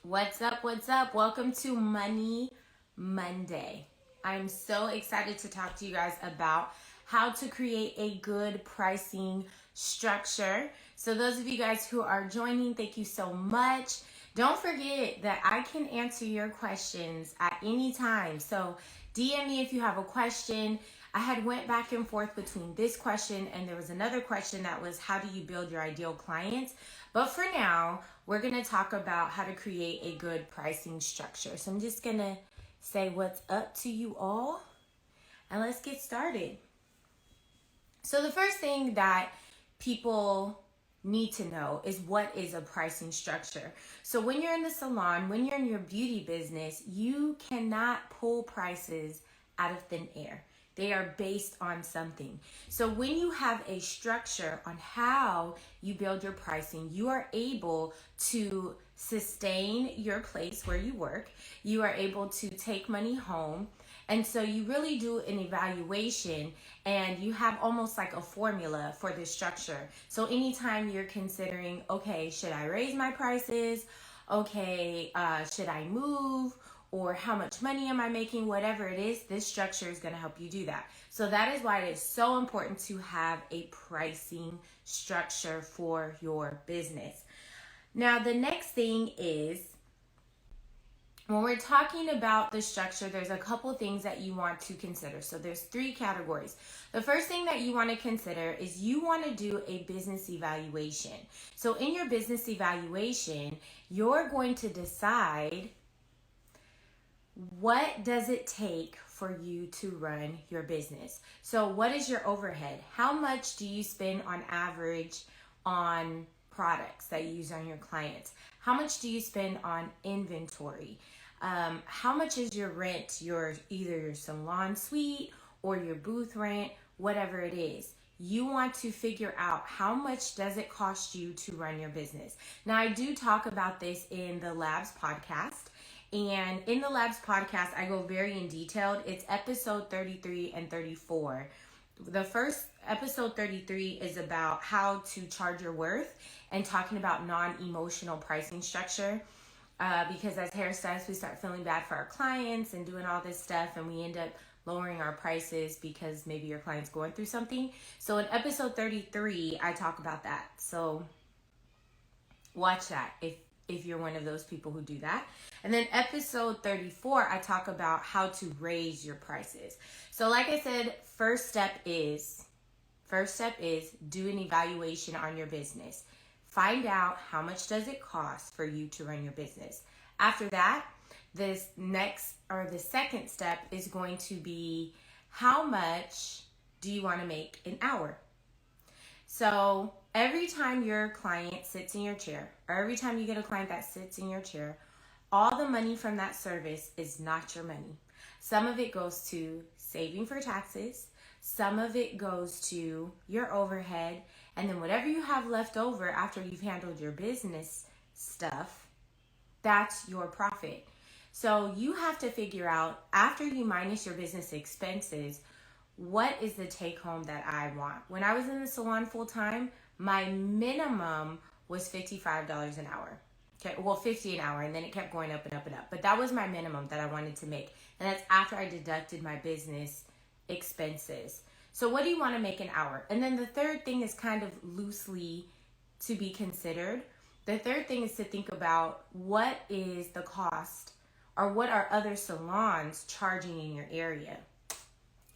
What's up? What's up? Welcome to Money Monday. I'm so excited to talk to you guys about how to create a good pricing structure. So, those of you guys who are joining, thank you so much. Don't forget that I can answer your questions at any time. So, DM me if you have a question. I had went back and forth between this question and there was another question that was, how do you build your ideal clients? But for now, we're going to talk about how to create a good pricing structure. So I'm just going to say what's up to you all and let's get started. So the first thing that people need to know is, what is a pricing structure? So when you're in the salon, when you're in your beauty business, you cannot pull prices out of thin air. They are based on something. So when you have a structure on how you build your pricing, you are able to sustain your place where you work. You are able to take money home. And so you really do an evaluation and you have almost like a formula for this structure. So anytime you're considering, okay, should I raise my prices? Okay, should I move? Or how much money am I making? Whatever it is, this structure is going to help you do that. So that is why it is so important to have a pricing structure for your business. Now, the next thing is, when we're talking about the structure, there's a couple things that you want to consider. So there's 3 categories. The first thing that you want to consider is you want to do a business evaluation. So in your business evaluation, you're going to decide, what does it take for you to run your business? So what is your overhead? How much do you spend on average on products that you use on your clients? How much do you spend on inventory? How much is your rent, either your salon suite or your booth rent, whatever it is? You want to figure out how much does it cost you to run your business. Now, I do talk about this in the Labs podcast. And in the Labs podcast, I go very in detail. It's episode 33 and 34. The first episode 33 is about how to charge your worth and talking about non-emotional pricing structure. Because as hairstylists, we start feeling bad for our clients and doing all this stuff, and we end up lowering our prices because maybe your client's going through something. So in episode 33, I talk about that. So watch that if you're one of those people who do that. And then episode 34, I talk about how to raise your prices. So like I said, first step is do an evaluation on your business. Find out how much does it cost for you to run your business. After that, the second step is going to be, how much do you want to make an hour? So every time your client sits in your chair, or every time you get a client that sits in your chair, all the money from that service is not your money. Some of it goes to saving for taxes. Some of it goes to your overhead. And then whatever you have left over after you've handled your business stuff, that's your profit. So you have to figure out, after you minus your business expenses, what is the take home that I want? When I was in the salon full time, my minimum was $55 an hour. Okay, well, $50 an hour, and then it kept going up and up and up. But that was my minimum that I wanted to make. And that's after I deducted my business expenses. So what do you want to make an hour? And then the third thing is kind of loosely to be considered. The third thing is to think about, what is the cost, or what are other salons charging in your area?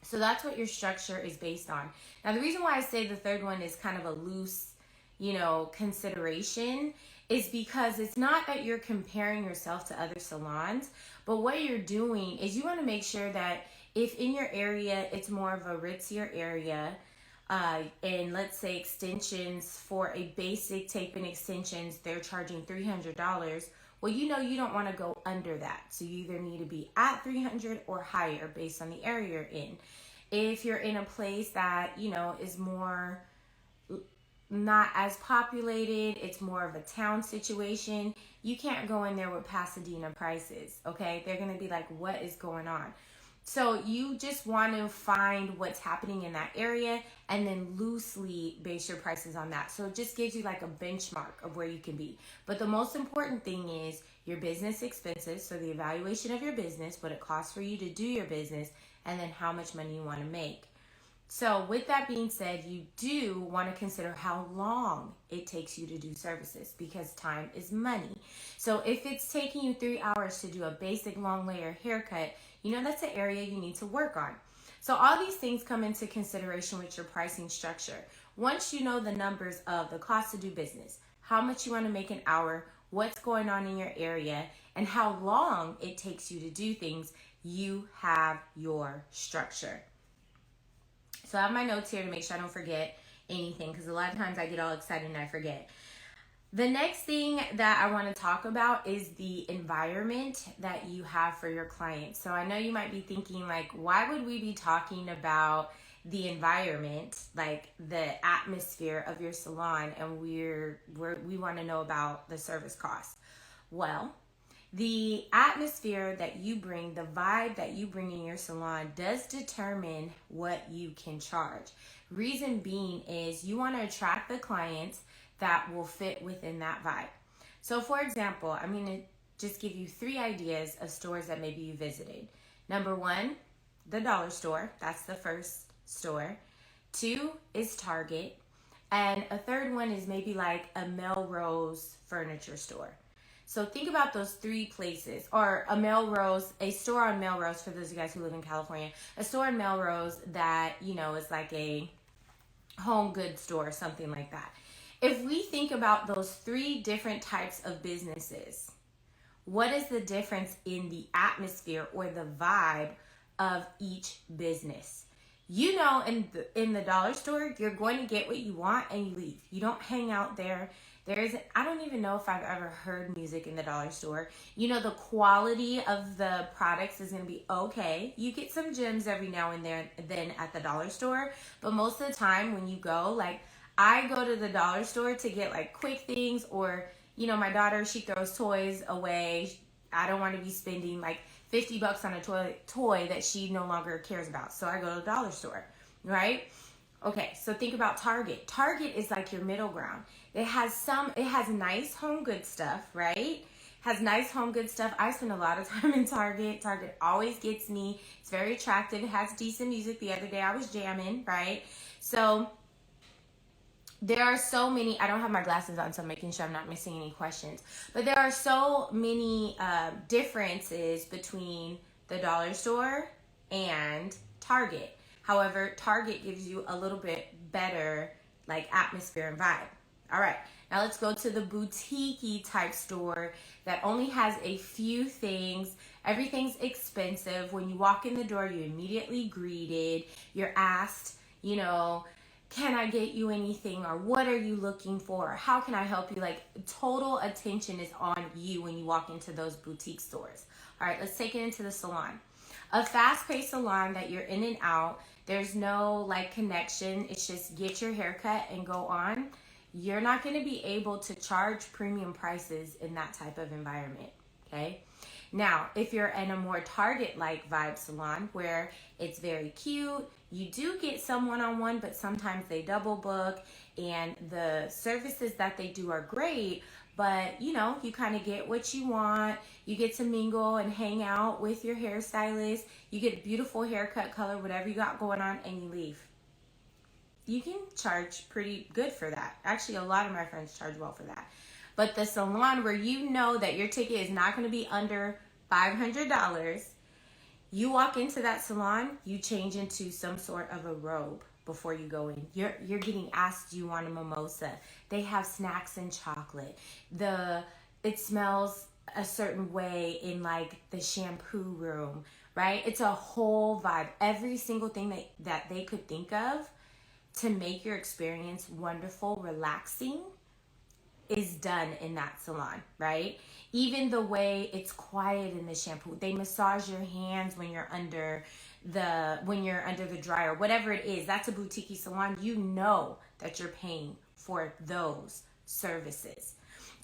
So that's what your structure is based on. Now, the reason why I say the third one is kind of a loose, consideration is because it's not that you're comparing yourself to other salons, but what you're doing is you want to make sure that if in your area, it's more of a ritzier area, and let's say extensions, for a basic tape and extensions, they're charging $300. Well, you don't want to go under that. So you either need to be at 300 or higher based on the area you're in. If you're in a place that, is more not as populated, it's more of a town situation, you can't go in there with Pasadena prices, okay? They're going to be like, what is going on? So you just want to find what's happening in that area and then loosely base your prices on that. So it just gives you like a benchmark of where you can be. But the most important thing is your business expenses. So the evaluation of your business, what it costs for you to do your business, and then how much money you want to make. So with that being said, you do want to consider how long it takes you to do services, because time is money. So if it's taking you 3 hours to do a basic long layer haircut, that's an area you need to work on. So all these things come into consideration with your pricing structure. Once you know the numbers of the cost to do business, how much you want to make an hour, what's going on in your area, and how long it takes you to do things, you have your structure. So I have my notes here to make sure I don't forget anything, because a lot of times I get all excited and I forget. The next thing that I want to talk about is the environment that you have for your clients. So I know you might be thinking, like, why would we be talking about the environment, like the atmosphere of your salon, and we want to know about the service costs? Well, the atmosphere that you bring, the vibe that you bring in your salon does determine what you can charge. Reason being is you want to attract the clients that will fit within that vibe. So for example, I'm going to just give you 3 ideas of stores that maybe you visited. Number 1, the dollar store. That's the first store. 2 is Target. And a third one is maybe like a Melrose furniture store. So think about those 3 places, or a store on Melrose, for those of you guys who live in California, a store in Melrose that, is like a home goods store, something like that. If we think about those 3 different types of businesses, what is the difference in the atmosphere or the vibe of each business? In the dollar store, you're going to get what you want and you leave. You don't hang out there. I don't even know if I've ever heard music in the dollar store. The quality of the products is going to be okay. You get some gems every now and then at the dollar store, but most of the time when you go, like, I go to the dollar store to get like quick things, or, my daughter, she throws toys away. I don't want to be spending like $50 on a toy that she no longer cares about. So I go to the dollar store, right? Okay, so think about Target. Target is like your middle ground. It has nice home good stuff, right? Has nice home good stuff. I spend a lot of time in Target. Target always gets me. It's very attractive. It has decent music. The other day I was jamming, right? So there are so many, I don't have my glasses on, so I'm making sure I'm not missing any questions. But there are so many differences between the dollar store and Target. However, Target gives you a little bit better like atmosphere and vibe. All right, now let's go to the boutique-y type store that only has a few things. Everything's expensive. When you walk in the door, you're immediately greeted. You're asked, can I get you anything? Or what are you looking for? Or how can I help you? Like, total attention is on you when you walk into those boutique stores. All right, let's take it into the salon. A fast-paced salon that you're in and out, there's no like connection. It's just get your haircut and go on. You're not going to be able to charge premium prices in that type of environment, okay? Now, if you're in a more Target-like vibe salon where it's very cute, you do get some one-on-one, but sometimes they double book, and the services that they do are great, but you kind of get what you want. You get to mingle and hang out with your hairstylist. You get a beautiful haircut color, whatever you got going on, and you leave. You can charge pretty good for that. Actually, a lot of my friends charge well for that. But the salon where you know that your ticket is not going to be under $500, you walk into that salon, you change into some sort of a robe before you go in. You're getting asked, do you want a mimosa? They have snacks and chocolate. It smells a certain way in like the shampoo room, right? It's a whole vibe. Every single thing that they could think of to make your experience wonderful, relaxing, is done in that salon, right? Even the way it's quiet in the shampoo. They massage your hands when you're under the dryer, whatever it is. That's a boutique salon. You know that you're paying for those services.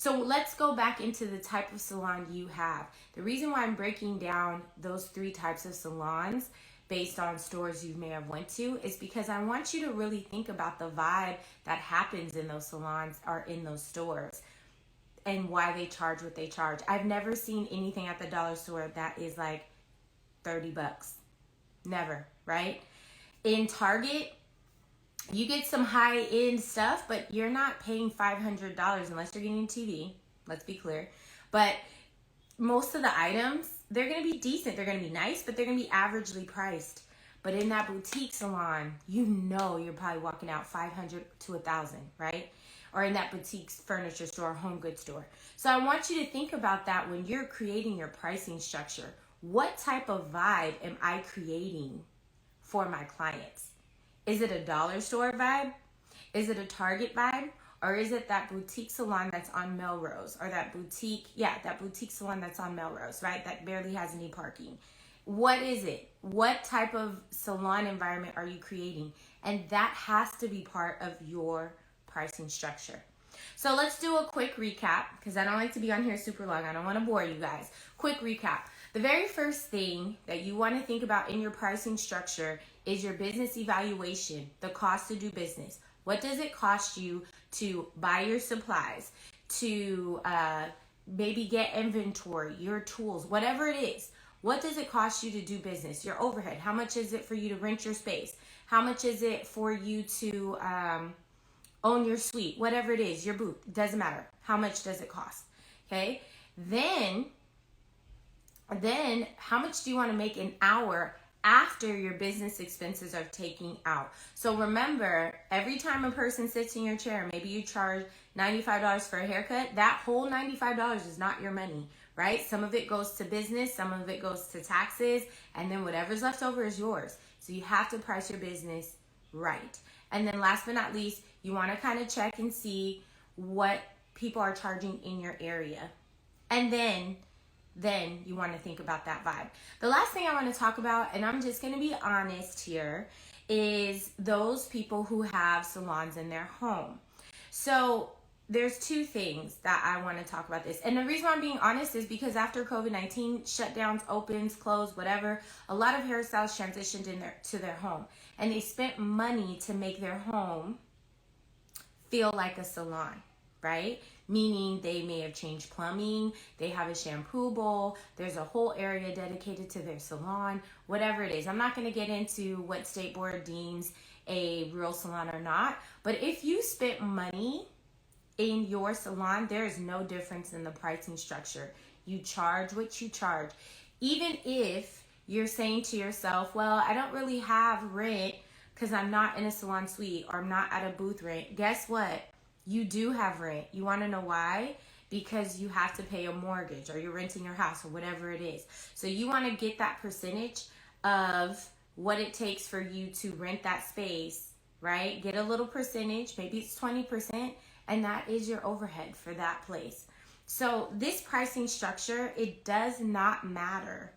So let's go back into the type of salon you have. The reason why I'm breaking down those 3 types of salons based on stores you may have went to is because I want you to really think about the vibe that happens in those salons or in those stores and why they charge what they charge. I've never seen anything at the dollar store that is like $30. Never, right? In Target, you get some high-end stuff, but you're not paying $500 unless you're getting a TV. Let's be clear. But most of the items, they're going to be decent. They're going to be nice, but they're going to be averagely priced. But in that boutique salon, you know you're probably walking out $500 to $1,000, right? Or in that boutique furniture store, home goods store. So I want you to think about that when you're creating your pricing structure. What type of vibe am I creating for my clients? Is it a dollar store vibe? Is it a Target vibe? Or is it that boutique salon that's on Melrose? Or that boutique salon that's on Melrose, right? That barely has any parking. What is it? What type of salon environment are you creating? And that has to be part of your pricing structure. So let's do a quick recap because I don't like to be on here super long. I don't want to bore you guys. Quick recap. The very first thing that you want to think about in your pricing structure is your business evaluation, the cost to do business. What does it cost you to buy your supplies, to maybe get inventory, your tools, whatever it is? What does it cost you to do business? Your overhead. How much is it for you to rent your space? How much is it for you to own your suite? Whatever it is, your booth. Doesn't matter. How much does it cost? Okay. Then how much do you want to make an hour after your business expenses are taken out? So remember, every time a person sits in your chair, maybe you charge $95 for a haircut, that whole $95 is not your money, right? Some of it goes to business, some of it goes to taxes, and then whatever's left over is yours. So you have to price your business right. And then last but not least, you want to kind of check and see what people are charging in your area. And then you want to think about that vibe. The last thing I want to talk about, and I'm just going to be honest here, is those people who have salons in their home. So there's 2 things that I want to talk about this. And the reason why I'm being honest is because after COVID-19 shutdowns, opens, closed, whatever, a lot of hairstylists transitioned to their home. And they spent money to make their home feel like a salon, right? Meaning they may have changed plumbing, they have a shampoo bowl, there's a whole area dedicated to their salon, whatever it is. I'm not going to get into what state board deems a real salon or not, but if you spent money in your salon, there is no difference in the pricing structure. You charge what you charge. Even if you're saying to yourself, well, I don't really have rent because I'm not in a salon suite or I'm not at a booth rent. Guess what? You do have rent. You want to know why? Because you have to pay a mortgage or you're renting your house or whatever it is. So you want to get that percentage of what it takes for you to rent that space, right? Get a little percentage, maybe it's 20%, and that is your overhead for that place. So this pricing structure, it does not matter.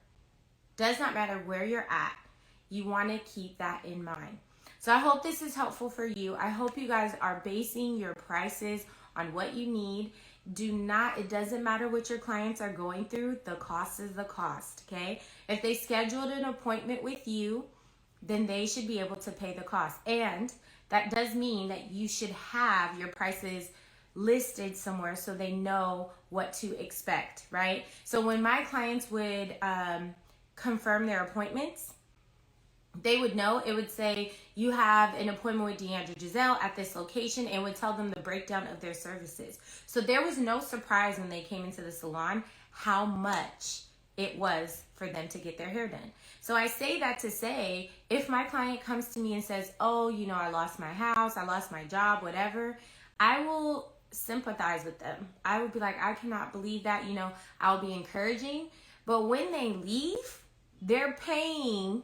Does not matter where you're at. You want to keep that in mind. So I hope this is helpful for you. I hope you guys are basing your prices on what you need. It doesn't matter what your clients are going through. The cost is the cost, okay? If they scheduled an appointment with you, then they should be able to pay the cost. And that does mean that you should have your prices listed somewhere so they know what to expect, right? So when my clients would confirm their appointments, they would know. It would say, you have an appointment with Deandra Giselle at this location, and would tell them the breakdown of their services. So there was no surprise when they came into the salon how much it was for them to get their hair done. So I say that to say, if my client comes to me and says, oh, I lost my house, I lost my job, whatever, I will sympathize with them. I would be like, I cannot believe that, I'll be encouraging. But when they leave, they're paying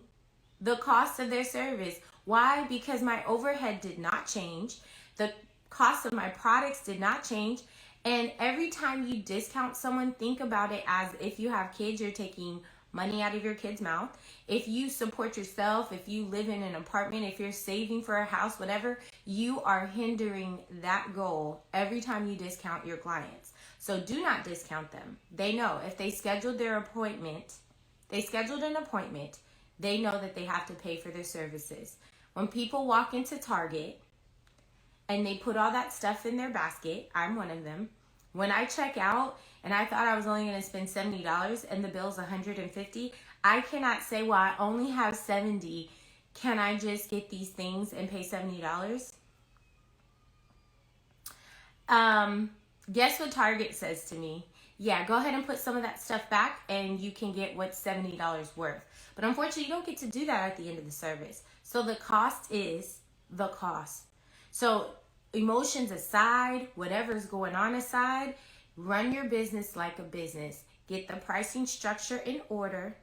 the cost of their service. Why? Because my overhead did not change. The cost of my products did not change. And every time you discount someone, think about it as if you have kids, you're taking money out of your kid's mouth. If you support yourself, if you live in an apartment, if you're saving for a house, whatever, you are hindering that goal every time you discount your clients. So do not discount them. They know if they scheduled an appointment, they know that they have to pay for their services. When people walk into Target and they put all that stuff in their basket, I'm one of them. When I check out and I thought I was only going to spend $70 and the bill's $150, I cannot say, well, I only have $70. Can I just get these things and pay $70? Guess what Target says to me? Yeah, go ahead and put some of that stuff back and you can get what's $70 worth. But unfortunately, you don't get to do that at the end of the service. So the cost is the cost. So emotions aside, whatever's going on aside, run your business like a business. Get the pricing structure in order.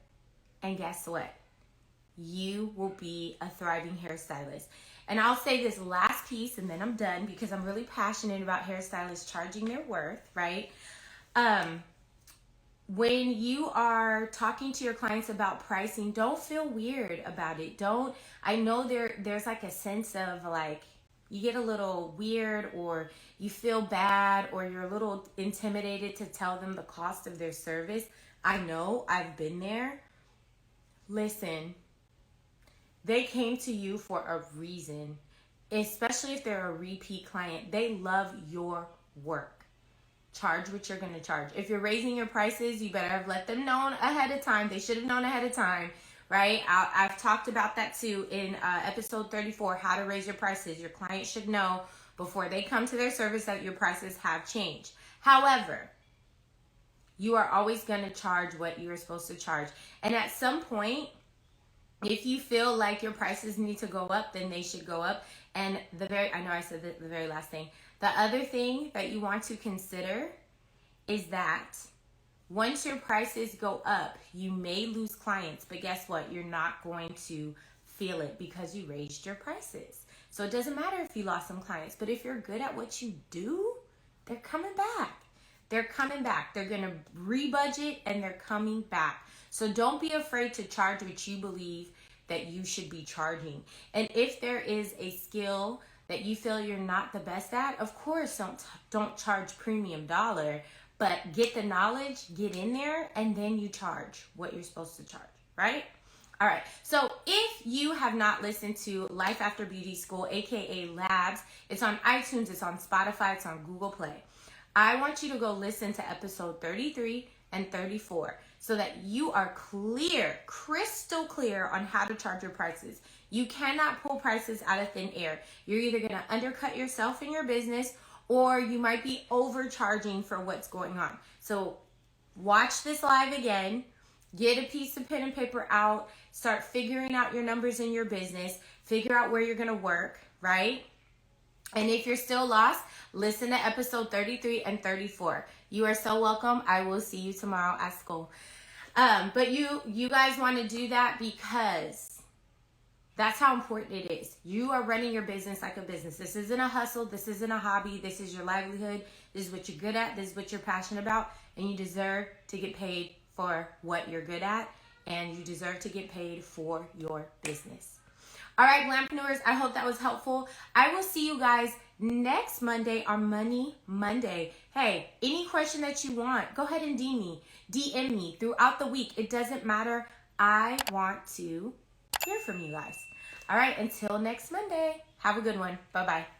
And guess what? You will be a thriving hairstylist. And I'll say this last piece and then I'm done because I'm really passionate about hairstylists charging their worth, right? When you are talking to your clients about pricing, don't feel weird about it. I know there's like a sense of like, you get a little weird or you feel bad or you're a little intimidated to tell them the cost of their service. I know, I've been there. Listen, they came to you for a reason, especially if they're a repeat client. They love your work. Charge what you're going to charge. If you're raising your prices, you better have let them know ahead of time. They should have known ahead of time, right? I've talked about that too in episode 34, how to raise your prices. Your client should know before they come to their service that your prices have changed. However, you are always going to charge what you are supposed to charge. And at some point, if you feel like your prices need to go up, then they should go up. And I know I said the very last thing. The other thing that you want to consider is that once your prices go up, you may lose clients, but guess what? You're not going to feel it because you raised your prices. So it doesn't matter if you lost some clients, but if you're good at what you do, they're coming back. They're coming back. They're going to rebudget and they're coming back. So don't be afraid to charge what you believe that you should be charging. And if there is a skill that you feel you're not the best at, of course, don't charge premium dollar, but get the knowledge, get in there, and then you charge what you're supposed to charge, right? All right. So if you have not listened to Life After Beauty School, aka Labs, it's on iTunes, it's on Spotify, it's on Google Play. I want you to go listen to episode 33 and 34 so that you are clear, crystal clear on how to charge your prices. You cannot pull prices out of thin air. You're either going to undercut yourself in your business or you might be overcharging for what's going on. So watch this live again. Get a piece of pen and paper out. Start figuring out your numbers in your business. Figure out where you're going to work, right? And if you're still lost, listen to episode 33 and 34. You are so welcome. I will see you tomorrow at school. But you guys want to do that because that's how important it is. You are running your business like a business. This isn't a hustle. This isn't a hobby. This is your livelihood. This is what you're good at. This is what you're passionate about. And you deserve to get paid for what you're good at. And you deserve to get paid for your business. All right, Glampreneurs, I hope that was helpful. I will see you guys next Monday on Money Monday. Hey, any question that you want, go ahead and DM me throughout the week. It doesn't matter. I want to hear from you guys. All right, until next Monday, have a good one. Bye-bye.